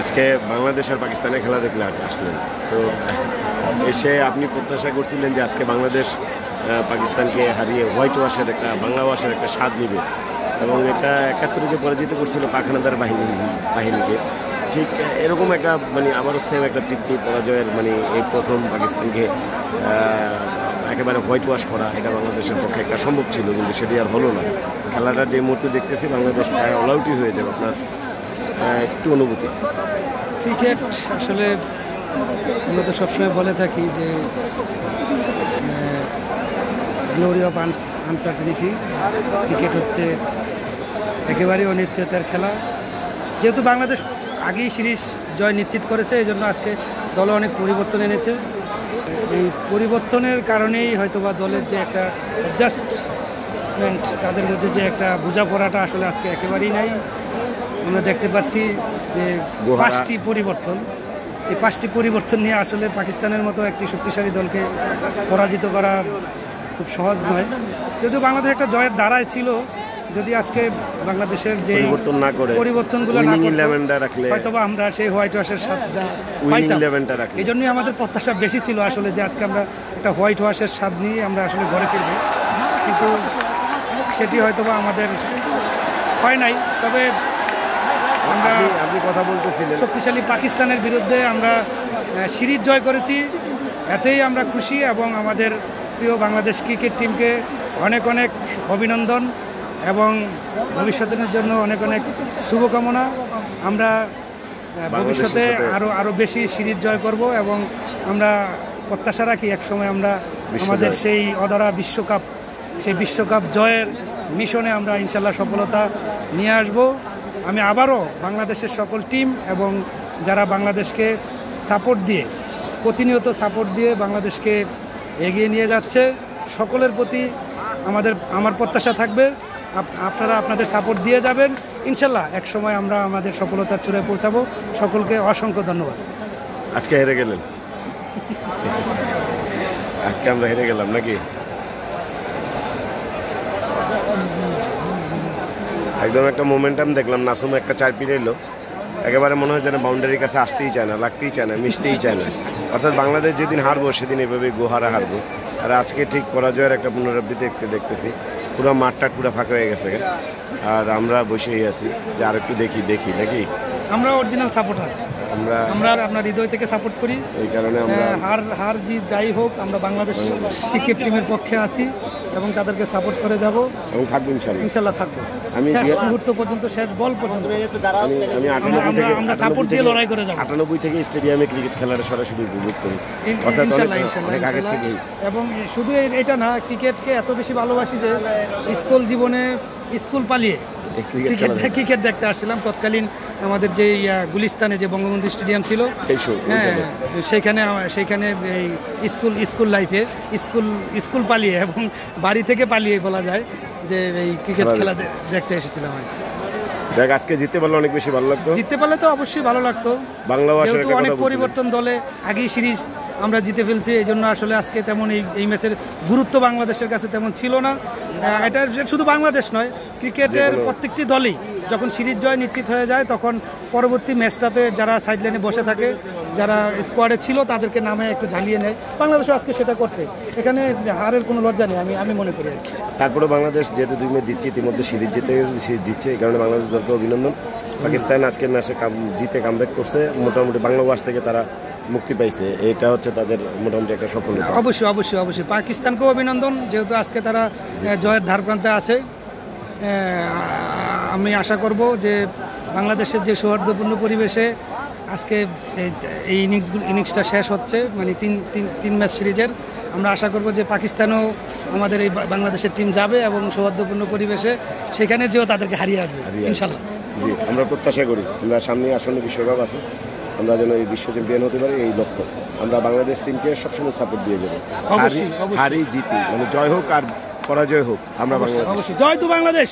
আজকে বাংলাদেশ আর পাকিস্তানের খেলা দেখলে আসলেন, তো এসে আপনি প্রত্যাশা করছিলেন যে আজকে বাংলাদেশ পাকিস্তানকে হারিয়ে হোয়াইট ওয়াশের একটা বাংলা ওয়াশের একটা স্বাদ নেবে, এবং এটা 71-এ যে পরাজিত করছিল পাক হানাদার বাহিনীকে, ঠিক এরকম একটা মানে আবারও সেম একটা তৃপ্তি পরাজয়ের মানে এই প্রথম পাকিস্তানকে একেবারে হোয়াইট ওয়াশ করা, এটা বাংলাদেশের পক্ষে একটা সম্ভব ছিল, কিন্তু সেটি আর হলো না। খেলাটা যে মুহূর্তে দেখতেছি বাংলাদেশ প্রায় অল আউটই হয়ে যাবে। আপনার একটু অনুভূতি? ক্রিকেট আসলে আমরা তো সবসময় বলে থাকি যে গ্লোরি অফ আনসার্টেনিটি। ক্রিকেট হচ্ছে একেবারেই অনিশ্চয়তার খেলা। যেহেতু বাংলাদেশ আগেই সিরিজ জয় নিশ্চিত করেছে, এই জন্য আজকে দলে অনেক পরিবর্তন এনেছে। এই পরিবর্তনের কারণেই হয়তোবা দলের যে একটা অ্যাডজাস্টমেন্ট, তাদের মধ্যে যে একটা বোঝাপড়াটা আসলে আজকে একেবারেই নাই। আমরা দেখতে পাচ্ছি যে 5টি পরিবর্তন, এই 5টি পরিবর্তন নিয়ে আসলে পাকিস্তানের মতো একটি শক্তিশালী দলকে পরাজিত করা খুব সহজ নয়। যদিও বাংলাদেশ একটা জয়ের ধারায় ছিল, যদি আজকে বাংলাদেশের যে পরিবর্তনগুলো না করতো হয়তো আমরা সেই হোয়াইট ওয়াশের স্বাদটা পাইতাম। এই জন্যই আমাদের প্রত্যাশা বেশি ছিল আসলে যে আজকে আমরা একটা হোয়াইট ওয়াশের স্বাদ নিয়ে আমরা আসলে ঘরে ফিরবো, কিন্তু সেটি হয়তোবা আমাদের হয় নাই। তবে আমরা কথা বলতেছিলেন শক্তিশালী পাকিস্তানের বিরুদ্ধে আমরা সিরিজ জয় করেছি, এতেই আমরা খুশি, এবং আমাদের প্রিয় বাংলাদেশ ক্রিকেট টিমকে অনেক অনেক অভিনন্দন এবং ভবিষ্যতের জন্য অনেক অনেক শুভকামনা। আমরা ভবিষ্যতে আরও বেশি সিরিজ জয় করব, এবং আমরা প্রত্যাশা রাখি একসময় আমরা আমাদের সেই অধরা বিশ্বকাপ জয়ের মিশনে আমরা ইনশাল্লাহ সফলতা নিয়ে আসব। আমি আবারও বাংলাদেশের সকল টিম এবং যারা বাংলাদেশকে প্রতিনিয়ত সাপোর্ট দিয়ে বাংলাদেশকে এগিয়ে নিয়ে যাচ্ছে, সকলের প্রতি আমার প্রত্যাশা থাকবে আপনারা আপনাদের সাপোর্ট দিয়ে যাবেন। ইনশাল্লাহ একসময় আমরা আমাদের সফলতার চূড়ায় পৌঁছাবো। সকলকে অসংখ্য ধন্যবাদ। আজকে হেরে গেলেন, আজকে আমরা হেরে গেলাম নাকি? একদম একটা মোমেন্টাম দেখলাম, নাসুম একটা 4 পিরিয়ড একেবারে মনে হয় যেন বাউন্ডারির কাছে আসতেই চায় না, লাগতেই চায় না, মিশতেই চায় না। অর্থাৎ বাংলাদেশ যেদিন হারবো সেদিন এভাবে গোহারা হারবো, আর আজকে ঠিক পরাজয়ের একটা পুনরাবৃত্তি দেখতেছি। পুরো মাঠটা পুরো ফাঁকা হয়ে গেছে, আর আমরা বসেই আছি যে আর একটু দেখি নাকি। আমরা অরিজিনাল সাপোর্টার, আমরা আপনার হৃদয় থেকে সাপোর্ট করি। এই কারণে আমরা হার জিত যাই হোক, আমরা বাংলাদেশ ক্রিকেট টিমের পক্ষে আছি এবং তাদেরকে সাপোর্ট করে যাব এবং থাকবো ইনশাল্লাহ থাকবো। আমি শেষ মুহূর্ত পর্যন্ত, শেষ বল পর্যন্ত আমরা সাপোর্ট দিয়ে লড়াই করে যাব। 98 থেকে স্টেডিয়ামে ক্রিকেট খেলাটা সরাসরি উপভোগ করি, অনেক আগে থেকেই। এবং শুধু এটা না, ক্রিকেটকে এত বেশি ভালোবাসি যে স্কুল জীবনে স্কুল পালিয়ে ক্রিকেট দেখতে আসছিলাম। তৎকালীন আমাদের যে গুলিস্তানে যে বঙ্গবন্ধু স্টেডিয়াম ছিল, হ্যাঁ, সেইখানে এই স্কুল লাইফে স্কুল পালিয়ে এবং বাড়ি থেকে পালিয়ে বলা যায় যে এই ক্রিকেট খেলা দেখতে এসেছিলাম। দেখ আজকে জিততে পারলে অনেক বেশি ভালো লাগতো। জিততে পারলে তো অবশ্যই ভালো লাগতো। যেহেতু অনেক পরিবর্তন দলে, আগেই সিরিজ আমরা জিতে ফেলছি, এই জন্য আসলে আজকে তেমন এই ম্যাচের গুরুত্ব বাংলাদেশের কাছে তেমন ছিল না। এটা শুধু বাংলাদেশ নয়, ক্রিকেটের প্রত্যেকটি দলই যখন সিরিজ জয় নিশ্চিত হয়ে যায় তখন পরবর্তী ম্যাচটাতে যারা সাইডলাইনে বসে থাকে, যারা স্কোয়াডে ছিল তাদেরকে নামে একটু ঝালিয়ে নেয়। বাংলাদেশও আজকে সেটা করছে, এখানে হারের কোনো লজ্জা নেই আমি মনে করি আর কি। তারপরে বাংলাদেশ যেহেতু 2 ম্যাচ জিতছে, ইতিমধ্যে সিরিজ জিতছে, এই কারণে বাংলাদেশ দলকে অভিনন্দন। পাকিস্তান আজকের ম্যাচে জিতে কামব্যাক করছে, মোটামুটি বাংলা ওয়াশ থেকে তারা মুক্তি পাইছে, এটা হচ্ছে তাদের মোটামুটি একটা সফলতা। অবশ্যই পাকিস্তানকেও অভিনন্দন, যেহেতু আজকে তারা জয়ের ধারপ্রান্তে আছে। আমি আশা করব যে বাংলাদেশের যে সৌহার্দ্যপূর্ণ পরিবেশে আজকে এই ইনিংসটা শেষ হচ্ছে, মানে তিন ম্যাচ সিরিজের, আমরা আশা করব যে পাকিস্তানও আমাদের এই বাংলাদেশের টিম যাবে এবং সৌহার্দ্যপূর্ণ পরিবেশে সেখানে যেও তাদেরকে হারিয়ে আসবে ইনশাল্লাহ। জি, আমরা প্রত্যাশা করি আমরা সামনে আসন্ন বিশ্বকাপ আছে, আমরা যেন এই বিশ্ব চ্যাম্পিয়ন হতে পারি, এই লক্ষ্য। আমরা বাংলাদেশ টিমকে সবসময় সাপোর্ট দিয়ে যাবো, হারি জিতি, মানে জয় হোক আর পরাজয় হোক, আমরা বাংলাদেশ। জয় তো বাংলাদেশ।